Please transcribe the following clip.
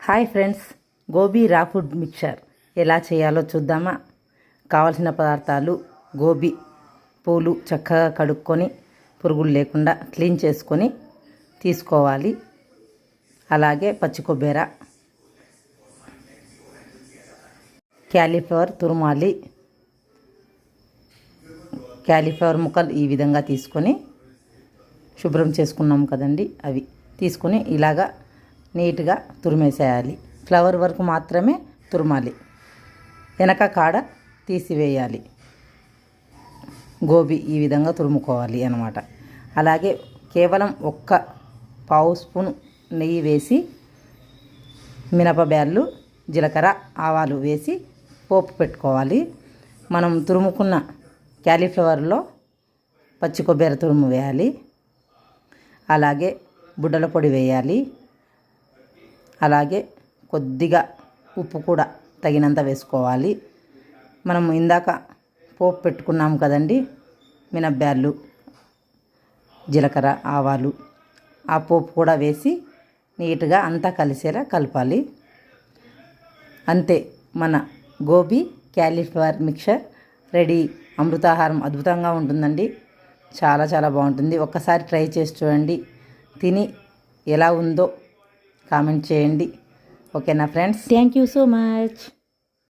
Hi friends, gobi రా food mixture ఎలా చేయాలో చూద్దామా. కావలసిన పదార్థాలు: గోబీ పూలు చక్కగా కడుక్కొని పురుగులు లేకుండా క్లీన్ చేసుకొని తీసుకోవాలి. అలాగే పచ్చి కొబ్బెర, క్యాలీఫ్లవర్ తురుమాలి. క్యాలీఫ్లవర్ ముక్కలు ఈ విధంగా తీసుకొని శుభ్రం చేసుకున్నాం కదండి, అవి తీసుకొని ఇలాగా నీట్గా తురిమేసేయాలి. ఫ్లవర్ వరకు మాత్రమే తురమాలి, వెనక కాడ తీసివేయాలి. గోబీ ఈ విధంగా తురుముకోవాలి అన్నమాట. అలాగే కేవలం ఒక్క పావు స్పూన్ నెయ్యి వేసి మినపబ్యాళ్ళు, జీలకర్ర, ఆవాలు వేసి పోపు పెట్టుకోవాలి. మనం తురుముకున్న క్యాలీఫ్లవర్లో పచ్చి కొబ్బరి తురుము వేయాలి. అలాగే బుడ్డల పొడి వేయాలి. అలాగే కొద్దిగా ఉప్పు కూడా తగినంత వేసుకోవాలి. మనం ఇందాక పోపు పెట్టుకున్నాం కదండి, మినప్పాలు, జీలకర్ర, ఆవాలు, ఆ పోపు కూడా వేసి నీట్గా అంతా కలిసేలా కలపాలి. అంతే, మన గోబీ క్యాలీఫ్లవర్ మిక్చర్ రెడీ. అమృతాహారం అద్భుతంగా ఉంటుందండి, చాలా చాలా బాగుంటుంది. ఒక్కసారి ట్రై చేసి చూడండి, తిని ఎలా ఉందో కామెంట్ చేయండి. ఓకేనా friends? Thank you so much.